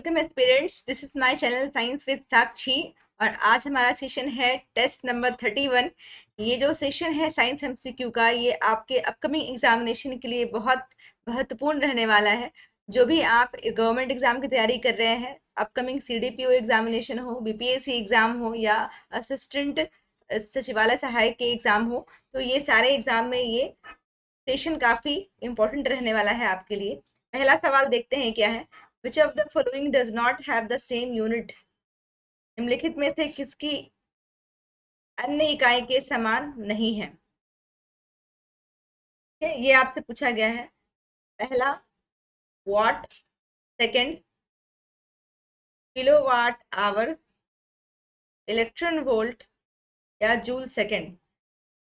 Welcome aspirants, this is my channel science with Sakshi. और आज हमारा सेशन है टेस्ट नंबर 31। ये जो सेशन है साइंस एमसीक्यू का, ये आपके अपकमिंग एग्जामिनेशन के लिए बहुत महत्वपूर्ण रहने वाला है। जो भी आप गवर्नमेंट एग्जाम की तैयारी कर रहे हैं, अपकमिंग सीडीपीओ एग्जामिनेशन हो, बीपीएससी एग्जाम हो या असिस्टेंट सचिवालय सहायक के एग्जाम हो, तो ये सारे एग्जाम में ये सेशन काफी इंपॉर्टेंट रहने वाला है आपके लिए। पहला सवाल देखते हैं क्या है। Which of the following does not have the same unit? निम्नलिखित में से किसकी अन्य इकाई के समान नहीं है? ये आपसे पूछा गया है। पहला what, second kilowatt hour, electron volt या जूल सेकंड।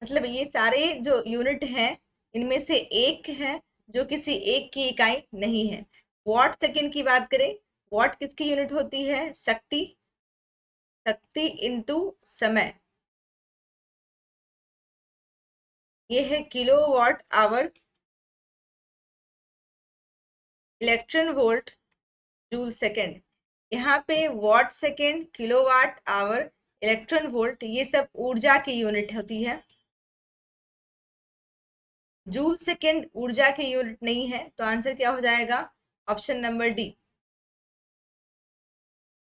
मतलब ये सारे जो यूनिट हैं, इनमें से एक है जो किसी एक की इकाई नहीं है। वॉट सेकंड की बात करें, वॉट किसकी यूनिट होती है? शक्ति, शक्ति इंटू समय। ये है kilowatt hour, electron volt, joule second. यहाँ पे what second, kilowatt hour, electron volt, ये सब ऊर्जा की यूनिट होती है। जूल सेकंड ऊर्जा की यूनिट नहीं है, तो आंसर क्या हो जाएगा? Option number D.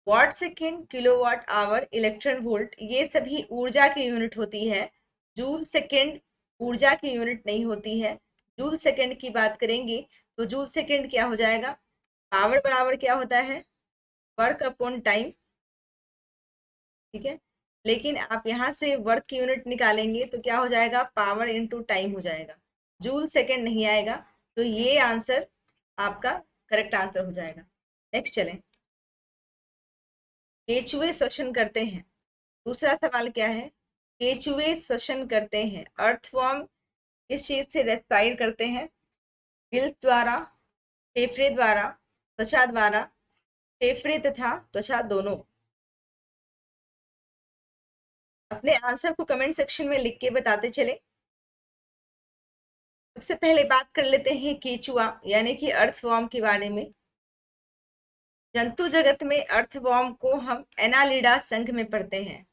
Watt second, kilowatt hour, electron volt, ये सभी ऊर्जा की यूनिट होती है। जूल सेकेंड ऊर्जा की यूनिट नहीं होती है। जूल सेकेंड की बात करेंगे तो जूल सेकेंड क्या हो जाएगा? पावर बराबर क्या होता है? Work upon time. ठीक है, लेकिन आप यहाँ से वर्क की यूनिट निकालेंगे तो क्या हो जाएगा? पावर इनटू टाइम हो जाएगा, जूल सेकेंड नहीं आएगा। तो ये आंसर आपका करेक्ट आंसर हो जाएगा। नेक्स्ट चलें। केचुए श्वसन करते हैं। दूसरा सवाल क्या है? केचुए श्वसन करते हैं। अर्थवॉर्म किस चीज से रेस्पायर करते हैं? गिल्स द्वारा, फेफड़े द्वारा, त्वचा द्वारा, फेफड़े तथा त्वचा दोनों। अपने आंसर को कमेंट सेक्शन में लिख के बताते चले। सबसे पहले बात कर लेते हैं केचुआ यानी कि अर्थवॉर्म के बारे में। जंतु जगत में अर्थवॉर्म को हम एनालिडा संघ में पढ़ते हैं।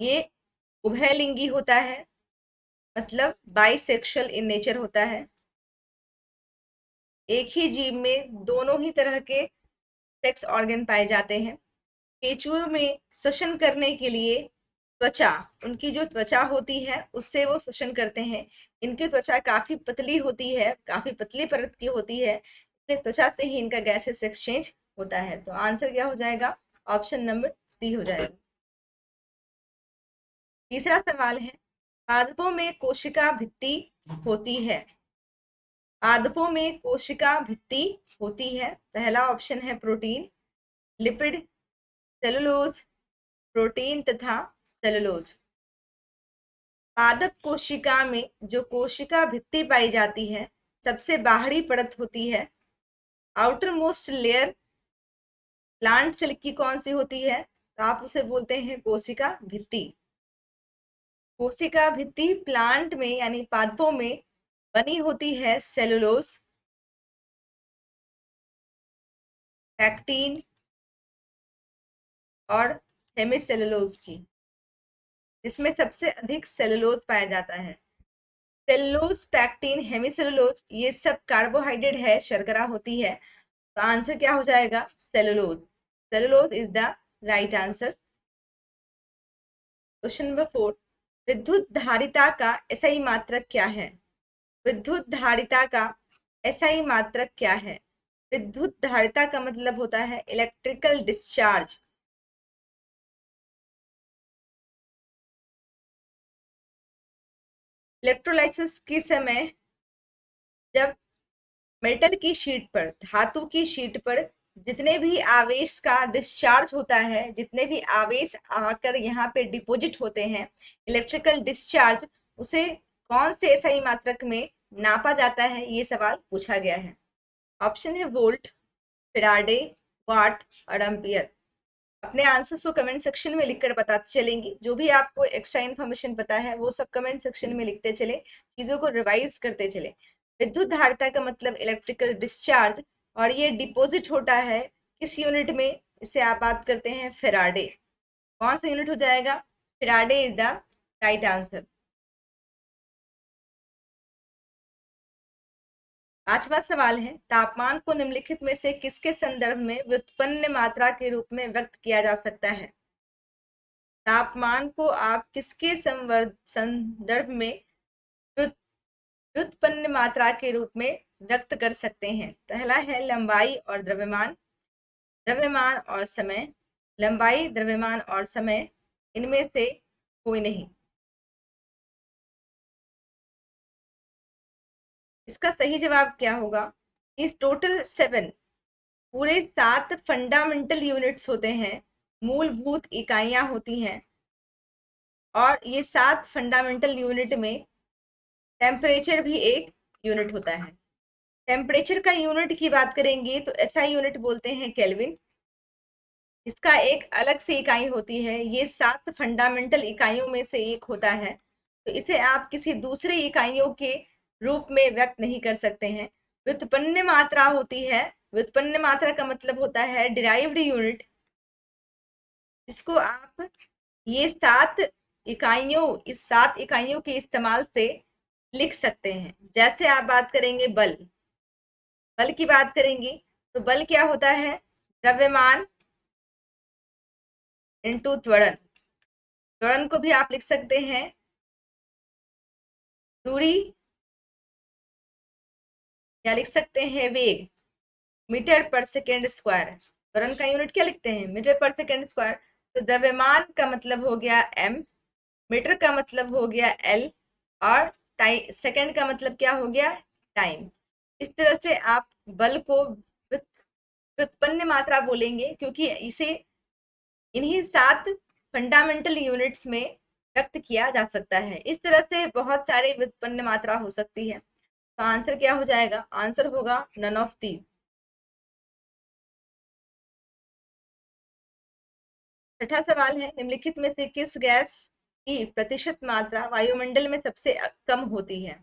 ये उभयलिंगी होता है, मतलब बाइसेक्सुअल इन नेचर होता है। एक ही जीव में दोनों ही तरह के सेक्स ऑर्गन पाए जाते हैं। केचुओं में श्वसन करने के लिए त्वचा, उनकी जो त्वचा होती है उससे वो श्वसन करते हैं। इनकी त्वचा काफी पतली होती है, काफी पतली परत की होती है, इसलिए त्वचा से ही इनका गैसेस एक्सचेंज होता है। तो आंसर क्या हो जाएगा? ऑप्शन नंबर सी हो जाएगा। तीसरा सवाल है, पादपों में कोशिका भित्ति होती है। पादपों में कोशिका भित्ति होती है। पहला ऑप्शन है प्रोटीन, लिपिड, सेलुलोज, प्रोटीन तथा सेलुलोज। पादप कोशिका में जो कोशिका भित्ति पाई जाती है, सबसे बाहरी परत होती है। Outermost layer plant cell की कौन सी होती है? तो आप उसे बोलते हैं कोशिका भित्ति। कोशिका भित्ति प्लांट में यानी पादपों में बनी होती है सेलुलोज, पैक्टीन और हेमिसेलुलोज की, जिसमें सबसे अधिक सेलुलोज पाया जाता है। सेलुलोज, पैक्टीन, हेमिसेलुलोज, ये सब कार्बोहाइड्रेट है, शर्करा होती है। तो आंसर क्या हो जाएगा? Cellulose. Cellulose is the right answer. Question number 4, विद्युत धारिता का एसआई मात्रक क्या है? विद्युत धारिता का एसआई मात्रक क्या है? विद्युत धारिता का मतलब होता है इलेक्ट्रिकल डिस्चार्ज। इलेक्ट्रोलाइसिस के समय जब मेटल की शीट पर, धातु की शीट पर जितने भी आवेश का डिस्चार्ज होता है, जितने भी आवेश आकर यहाँ पे डिपॉजिट होते हैं, इलेक्ट्रिकल डिस्चार्ज, उसे कौन से एसआई मात्रक में नापा जाता है? ये सवाल पूछा गया है। ऑप्शन है वोल्ट, फेराडे, वाट और एम्पियर। अपने आंसर्स को कमेंट सेक्शन में लिखकर बताते चलेंगे। जो भी आपको एक्स्ट्रा इन्फॉर्मेशन पता है वो सब कमेंट सेक्शन में लिखते चले, चीजों को रिवाइज करते चले। विद्युत धारिता का मतलब इलेक्ट्रिकल डिस्चार्ज, और ये डिपॉजिट होता है किस यूनिट में, इसे आप बात करते हैं फेराडे। कौन सा यूनिट हो जाएगा? Faraday is the right answer. पांचवा सवाल है, तापमान को निम्नलिखित में से किसके संदर्भ में व्युत्पन्न मात्रा के रूप में व्यक्त किया जा सकता है? तापमान को आप किसके संदर्भ में व्युत्पन्न मात्रा के रूप में व्यक्त कर सकते हैं? पहला है लंबाई और द्रव्यमान, द्रव्यमान और समय, लंबाई, द्रव्यमान और समय, इनमें से कोई नहीं। इसका सही जवाब क्या होगा? इस टोटल 7, पूरे 7 फंडामेंटल यूनिट्स होते हैं, मूलभूत इकाइयां होती हैं, और ये 7 फंडामेंटल यूनिट में टेम्परेचर भी एक यूनिट होता है। टेम्परेचर का यूनिट की बात करेंगे तो ऐसा यूनिट बोलते हैं केल्विन। इसका एक अलग से इकाई होती है, ये 7 फंडामेंटल इकाइयों में से एक होता है, तो इसे आप किसी दूसरे इकाइयों के रूप में व्यक्त नहीं कर सकते हैं। व्युत्पन्न मात्रा होती है, व्युत्पन्न मात्रा का मतलब होता है डिराइव्ड यूनिट, जिसको आप ये 7 इकाइयों, इस 7 इकाइयों के इस्तेमाल से लिख सकते हैं। जैसे आप बात करेंगे बल, बल की बात करेंगे तो बल क्या होता है? द्रव्यमान इंटू त्वरण। त्वरण को भी आप लिख सकते हैं दूरी, या लिख सकते हैं वेग, मीटर पर सेकेंड स्क्वायर। त्वरण का यूनिट क्या लिखते हैं? मीटर पर सेकेंड स्क्वायर। तो द्रव्यमान का मतलब हो गया m, मीटर का मतलब हो गया l, और टाइम, सेकेंड का मतलब क्या हो गया? टाइम। इस तरह से आप बल को व्युत्पन्न मात्रा बोलेंगे, क्योंकि इसे इन्हीं 7 फंडामेंटल यूनिट्स में व्यक्त किया जा सकता है। इस तरह से बहुत सारे व्युत्पन्न मात्रा हो सकती है। तो आंसर क्या हो जाएगा? आंसर होगा नन ऑफ दीज। छठा सवाल है, निम्नलिखित में से किस गैस की प्रतिशत मात्रा वायुमंडल में सबसे कम होती है?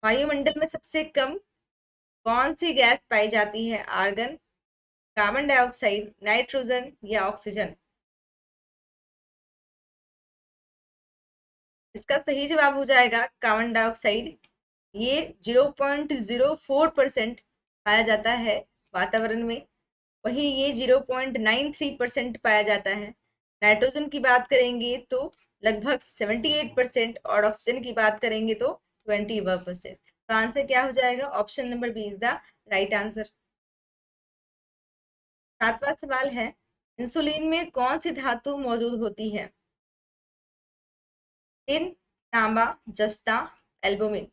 वायुमंडल में सबसे कम कौन सी गैस पाई जाती है? आर्गन, कार्बन डाइऑक्साइड, नाइट्रोजन या ऑक्सीजन? इसका सही जवाब हो जाएगा कार्बन डाइऑक्साइड। ये 0.04% पाया जाता है वातावरण में, वहीं ये 0.93% पाया जाता है। नाइट्रोजन की बात करेंगे तो लगभग 78%, और ऑक्सीजन की बात करेंगे तो 21%। तो आंसर क्या हो जाएगा? Option number B is the right answer. सातवां सवाल है, इंसुलिन में कौन सी धातु मौजूद होती है? टिन, तांबा, जस्ता, एल्बुमिन।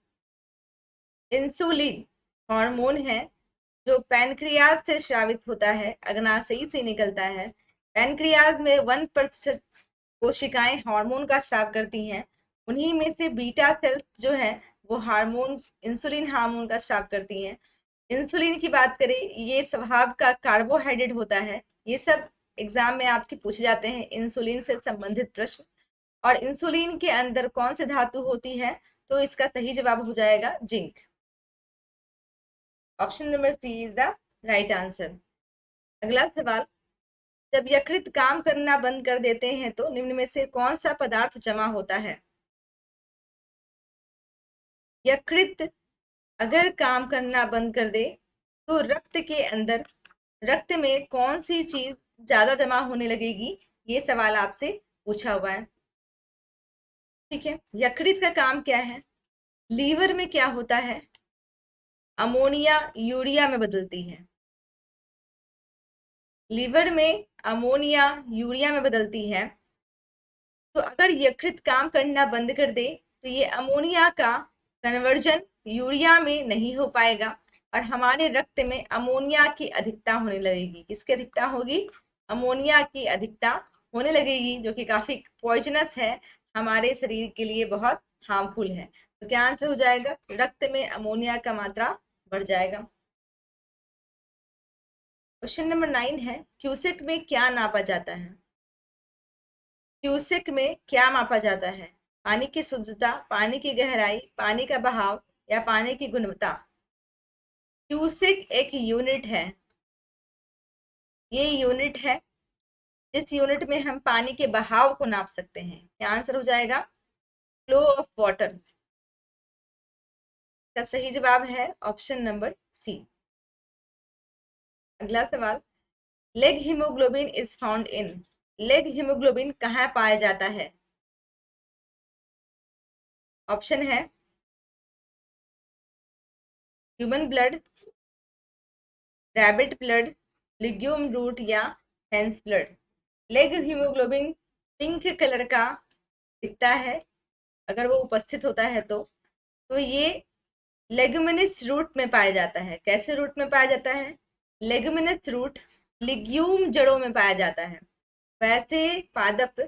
इंसुलिन हार्मोन है जो पैनक्रियाज से स्रावित होता है, अग्नाशय से निकलता है। पैनक्रियाज में 1% कोशिकाएं हार्मोन का स्राव करती हैं, उन्हीं में से बीटा सेल्स जो है वो हार्मोन, इंसुलिन हार्मोन का स्राव करती हैं। इंसुलिन की बात करें, ये स्वभाव का कार्बोहाइड्रेट होता है। ये सब एग्जाम में आपके पूछे जाते हैं, इंसुलिन से संबंधित प्रश्न। और इंसुलिन के अंदर कौन सी धातु होती है? तो इसका सही जवाब हो जाएगा zinc. Option number C is the right answer. अगला सवाल, जब यकृत काम करना बंद कर देते हैं तो निम्न में से कौन सा पदार्थ जमा होता है? यकृत अगर काम करना बंद कर दे तो रक्त के अंदर, रक्त में कौन सी चीज ज्यादा जमा होने लगेगी? ये सवाल आपसे पूछा हुआ है। ठीक है, यकृत का काम क्या है? लीवर में क्या होता है? अमोनिया यूरिया में बदलती है। लीवर में अमोनिया यूरिया में बदलती है। तो अगर यकृत काम करना बंद कर दे तो ये अमोनिया का कन्वर्जन यूरिया में नहीं हो पाएगा, और हमारे रक्त में अमोनिया की अधिकता होने लगेगी। किसकी अधिकता होगी? अमोनिया की अधिकता होने लगेगी, जो कि काफी पॉइजनस है, हमारे शरीर के लिए बहुत हार्मफुल है। तो क्या आंसर हो जाएगा? रक्त में अमोनिया का मात्रा बढ़ जाएगा। क्वेश्चन नंबर 9 है, क्यूसेक में क्या नापा जाता है? क्यूसेक में क्या मापा जाता है? पानी की शुद्धता, पानी की गहराई, पानी का बहाव, या पानी की गुणवत्ता? क्यूसिक एक यूनिट है, ये यूनिट है जिस यूनिट में हम पानी के बहाव को नाप सकते हैं। क्या आंसर हो जाएगा? Flow of water. का सही जवाब है ऑप्शन नंबर सी। अगला सवाल, leg haemoglobin is found in. Leg haemoglobin कहाँ पाया जाता है? ऑप्शन है human blood, rabbit blood, legume root या hens blood. Leg haemoglobin pink colour का दिखता है अगर वो उपस्थित होता है तो ये लेगुमिनस रूट में पाया जाता है। कैसे रूट में पाया जाता है? लेगुमिनस रूट लिग्यूम जड़ों में पाया जाता है। वैसे पादप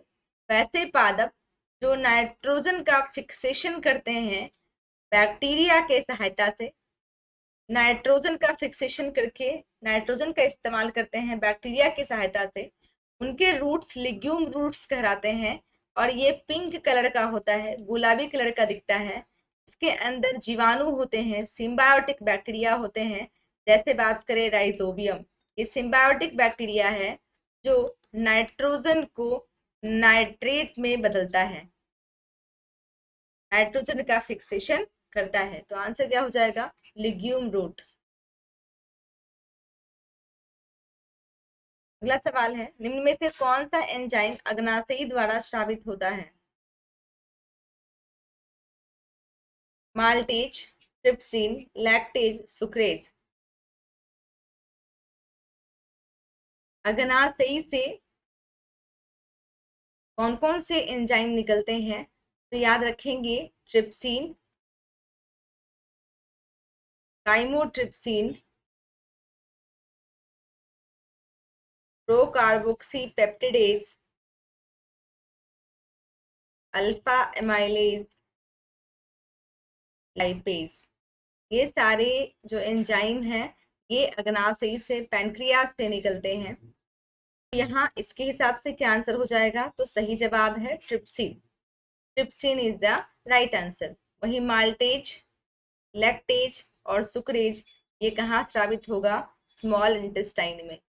वैसे पादप जो नाइट्रोजन का फिक्सेशन करते हैं बैक्टीरिया के सहायता से, नाइट्रोजन का फिक्सेशन करके नाइट्रोजन का इस्तेमाल करते हैं बैक्टीरिया की सहायता से, उनके रूट्स लिग्यूम रूट्स कहलाते हैं। और ये पिंक कलर का होता है, गुलाबी कलर का दिखता है। इसके अंदर जीवाणु होते हैं, सिम्बायोटिक बैक्टीरिया होते हैं। जैसे बात करें राइजोबियम, ये सिम्बायोटिक बैक्टीरिया है जो नाइट्रोजन को नाइट्रेट में बदलता है, नाइट्रोजन का फिक्सेशन करता है। तो आंसर क्या हो जाएगा? Legume root. अगला सवाल है, निम्न में से कौन सा एंजाइम अग्नाशयी द्वारा स्रावित होता है? Maltase, trypsin, lactase, sucrase. अग्नाशयी से कौन कौन से एंजाइम निकलते हैं? तो याद रखेंगे trypsin, chymotrypsin, procarboxypeptidase, alpha amylase, lipase. ये सारे जो एंजाइम हैं ये अग्नाशयी से, पैनक्रियाज से निकलते हैं। यहाँ इसके हिसाब से क्या आंसर हो जाएगा? तो सही जवाब है trypsin. Trypsin is the right answer. वही माल्टेज, लैक्टेज और सुक्रेज ये कहाँ स्रावित होगा? स्मॉल इंटेस्टाइन में।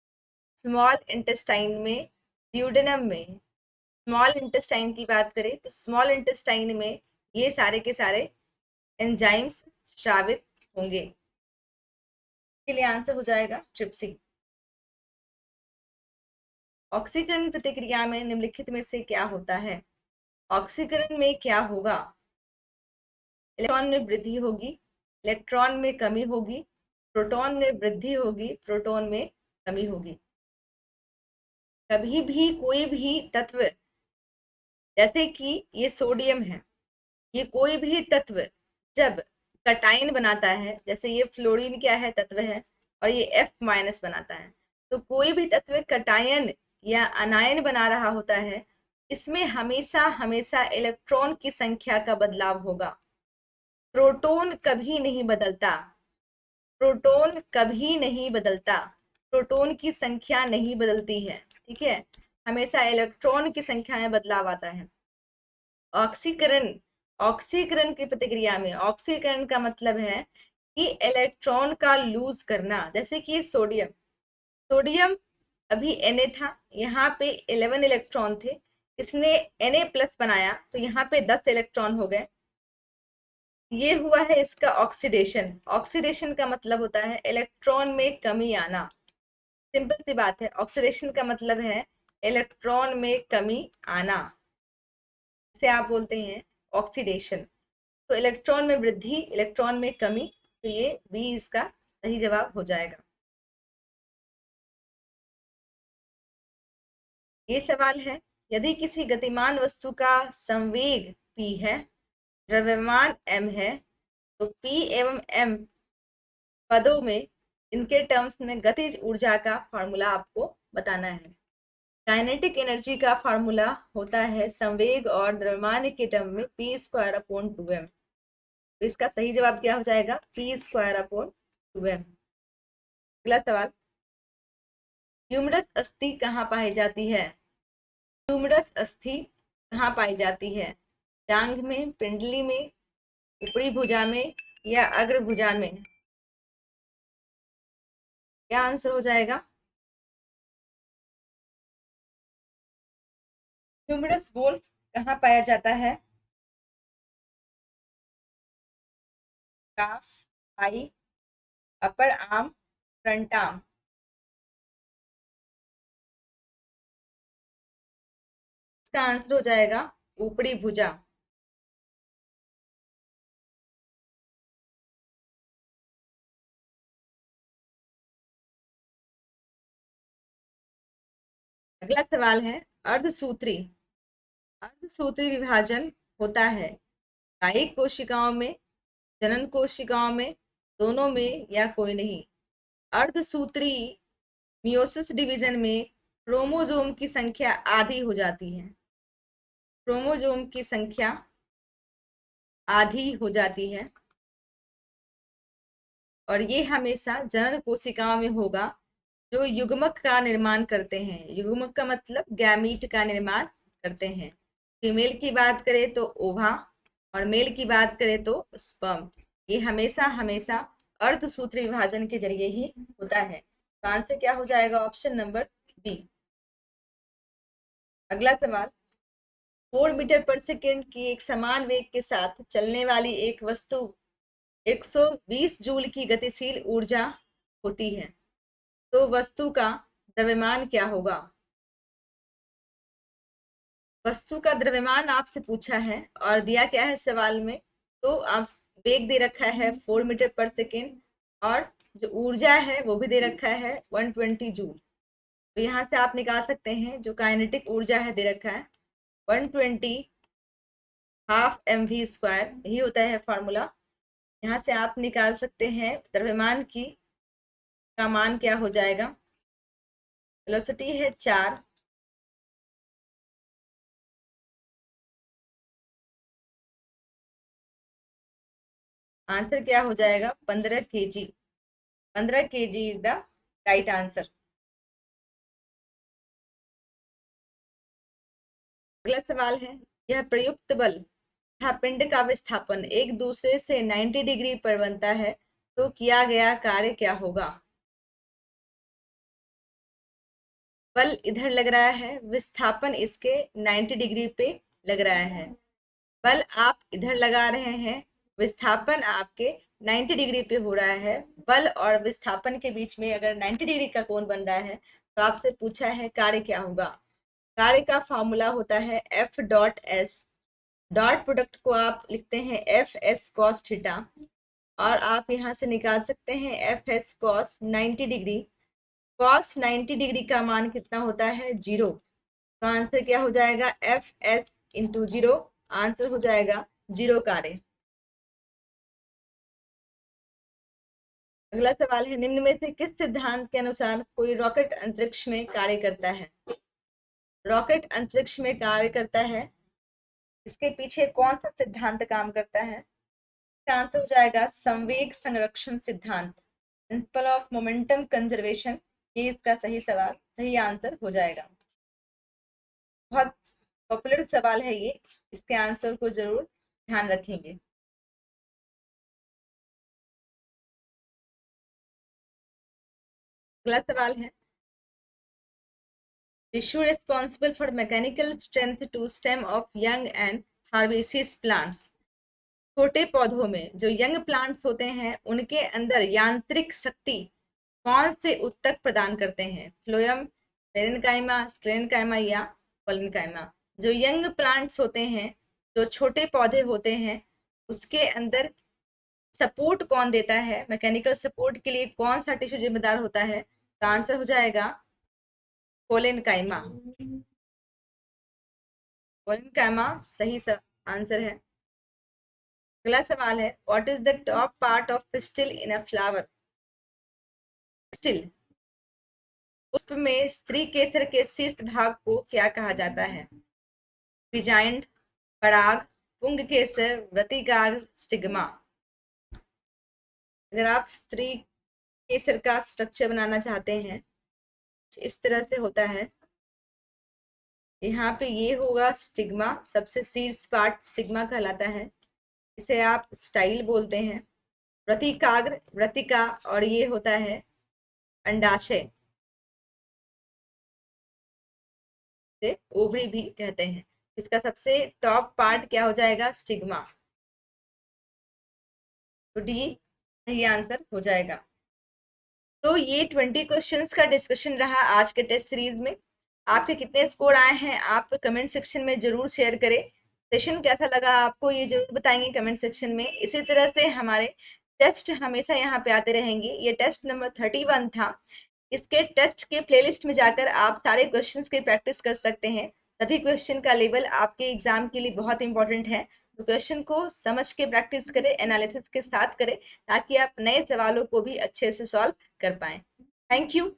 स्मॉल इंटेस्टाइन में, ड्यूडेनम में। स्मॉल इंटेस्टाइन की बात करें तो स्मॉल इंटेस्टाइन में ये सारे के सारे एंजाइम्स स्रावित होंगे। के लिए आंसर हो जाएगा ट्रिप्सिन। ऑक्सीकरण प्रतिक्रिया में निम्नलिखित में से क्या होता है? ऑक्सीकरण में क्या होगा? इलेक्ट्रॉन में वृद्धि होगी, इलेक्ट्रॉन में कमी होगी, प्रोटॉन में वृद्धि होगी, प्रोटॉन में कमी होगी। कभी भी कोई भी तत्व, जैसे कि ये सोडियम है, ये कोई भी तत्व जब कटायन बनाता है, जैसे ये फ्लोरीन क्या है? तत्व है, और ये F- बनाता है। तो कोई भी तत्व कटायन या अनायन बना रहा होता है, इसमें हमेशा हमेशा इलेक्ट्रॉन की संख्या का बदलाव होगा। प्रोटॉन कभी नहीं बदलता, प्रोटॉन कभी नहीं बदलता, प्रोटॉन की संख्या नहीं बदलती है। ठीक है, हमेशा इलेक्ट्रॉन की संख्या में बदलाव आता है। ऑक्सीकरण, ऑक्सीकरण की प्रतिक्रिया में, ऑक्सीकरण का मतलब है कि इलेक्ट्रॉन का लूज करना। जैसे कि सोडियम, सोडियम अभी Na था, यहाँ पे 11 इलेक्ट्रॉन थे, इसने Na+ बनाया तो यहाँ पे 10 इलेक्ट्रॉन हो गए। ये हुआ है इसका ऑक्सीडेशन। ऑक्सीडेशन का मतलब होता है इलेक्ट्रॉन में कमी आना। सिंपल सी बात है, ऑक्सीडेशन का मतलब है इलेक्ट्रॉन में कमी आना, इसे आप बोलते हैं ऑक्सीडेशन। तो इलेक्ट्रॉन में वृद्धि, इलेक्ट्रॉन में कमी, तो ये बी इसका सही जवाब हो जाएगा। ये सवाल है, यदि किसी गतिमान वस्तु का संवेग p है, द्रव्यमान m है, तो p एवं m पदों में, इनके टर्म्स में गतिज ऊर्जा का फॉर्मूला आपको बताना है। काइनेटिक एनर्जी का फार्मूला होता है संवेग और द्रव्यमान के टर्म में p²/2m। तो इसका सही जवाब क्या हो जाएगा? p²/2m। अगला सवाल, ह्यूमरस अस्थि कहाँ पाई जाती है? ह्यूमरस अस्थि कहाँ पाई जाती है? टांग में, पिंडली में, ऊपरी भुजा में या अग्र भुजा में? क्या आंसर हो जाएगा? ह्यूमरस बोन कहाँ पाया जाता है? काफ, आई, अपर आर्म, फ्रंट आर्म। इसका आंसर हो जाएगा ऊपरी भुजा। अगला सवाल है, अर्धसूत्री। अर्धसूत्री विभाजन होता है कायिक कोशिकाओं में, जनन कोशिकाओं में, दोनों में या कोई नहीं। अर्धसूत्री मियोसिस डिवीजन में क्रोमोसोम की संख्या आधी हो जाती है। क्रोमोसोम की संख्या आधी हो जाती है और ये हमेशा जनन कोशिकाओं में होगा जो युग्मक का निर्माण करते हैं। युग्मक का मतलब गैमीट का निर्माण करते हैं। फीमेल की बात करें तो ओवा और मेल की बात करें तो स्पर्म। ये हमेशा हमेशा अर्धसूत्री विभाजन के जरिए ही होता है। तो आंसर क्या हो जाएगा? Option number B. अगला सवाल, 4 मीटर पर सेकेंड की एक समान वेग के साथ चलने वाली एक वस्तु 120 जूल की गतिशील ऊर्जा होती है, तो वस्तु का द्रव्यमान क्या होगा? वस्तु का द्रव्यमान आपसे पूछा है और दिया क्या है सवाल में? तो आप वेग दे रखा है 4 मीटर पर सेकेंड और जो ऊर्जा है वो भी दे रखा है 120 जूल। तो यहाँ से आप निकाल सकते हैं जो काइनेटिक ऊर्जा है दे रखा है 120 हाफ mv², यही होता है फॉर्मूला। यहाँ से आप निकाल सकते हैं द्रव्यमान की का मान क्या हो जाएगा। वेलोसिटी है 4, आंसर क्या हो जाएगा? 15 kg। 15 kg is the right answer. अगला सवाल है, यह प्रयुक्त बल तथा पिंड का विस्थापन एक दूसरे से 90 डिग्री पर बनता है, तो किया गया कार्य क्या होगा? बल इधर लग रहा है, विस्थापन इसके 90 डिग्री पे लग रहा है। बल आप इधर लगा रहे हैं, विस्थापन आपके 90 डिग्री पे हो रहा है। बल और विस्थापन के बीच में अगर 90 डिग्री का कोण बन रहा है तो आपसे पूछा है कार्य क्या होगा। कार्य का फॉर्मूला होता है F dot S. Dot product को आप लिखते हैं एफ एस कॉस थीटा और आप यहाँ से निकाल सकते हैं F S cos 90 degree. Cos 90 degree का मान कितना होता है? 0। तो आंसर क्या हो जाएगा? F S into 0। आंसर हो जाएगा 0 कार्य। अगला सवाल है, निम्न में से किस सिद्धांत के अनुसार कोई रॉकेट अंतरिक्ष में कार्य करता है? रॉकेट अंतरिक्ष में कार्य करता है, इसके पीछे कौन सा सिद्धांत काम करता है? इसका आंसर हो जाएगा संवेग संरक्षण सिद्धांत, प्रिंसिपल ऑफ मोमेंटम कंजर्वेशन। ये इसका सही आंसर हो जाएगा। बहुत पॉपुलर सवाल है ये, इसके आंसर को जरूर ध्यान रखेंगे। अगला सवाल है, tissue responsible for mechanical strength to stem of young and herbaceous plants. छोटे पौधों में जो यंग प्लांट्स होते हैं उनके अंदर यांत्रिक शक्ति कौन से उत्तक प्रदान करते हैं? फ्लोएम, पेरेन्काइमा, स्क्लेरेन्काइमा या पॉलिनकाइमा। जो यंग प्लांट्स होते हैं, जो छोटे पौधे होते हैं, उसके अंदर सपोर्ट कौन देता है? मैकेनिकल सपोर्ट के लिए कौन सा टिश्यू जिम्मेदार होता है? तो आंसर हो जाएगा पोलेनकाइमा। पोलेनकाइमा सही आंसर है। अगला सवाल है, what is the top part of pistil in a flower? Pistil, पुष्प में स्त्री केसर के शीर्ष भाग को क्या कहा जाता है? पिजाइंड, पराग, पुंग केसर, व्रतिकार, स्टिग्मा। अगर आप स्त्री केसर का स्ट्रक्चर बनाना चाहते हैं, इस तरह से होता है। यहाँ पे ये होगा स्टिग्मा, सबसे शीर्ष पार्ट स्टिग्मा कहलाता है, इसे आप स्टाइल बोलते हैं। व्रतिकाग्र, व्रतिका और ये होता है अंडाशय से ओवरी भी कहते हैं। इसका सबसे टॉप पार्ट क्या हो जाएगा? स्टिग्मा। तो डी सही आंसर हो जाएगा। तो ये 20 क्वेश्चंस का डिस्कशन रहा आज के टेस्ट सीरीज में। आपके कितने स्कोर आए हैं आप कमेंट सेक्शन में जरूर शेयर करें। सेशन कैसा लगा आपको ये जरूर बताएंगे कमेंट सेक्शन में। इसी तरह से हमारे टेस्ट हमेशा यहाँ पे आते रहेंगे। ये टेस्ट नंबर 31 था। इसके टेस्ट के प्लेलिस्ट में जाकर आप सारे क्वेश्चंस की प्रैक्टिस कर सकते हैं। सभी क्वेश्चन का लेवल आपके एग्जाम के लिए बहुत इंपॉर्टेंट है। तो क्वेश्चन को समझ के प्रैक्टिस करें, एनालिसिस के साथ करें, ताकि आप नए सवालों को भी अच्छे से सॉल्व कर पाएं। Thank you.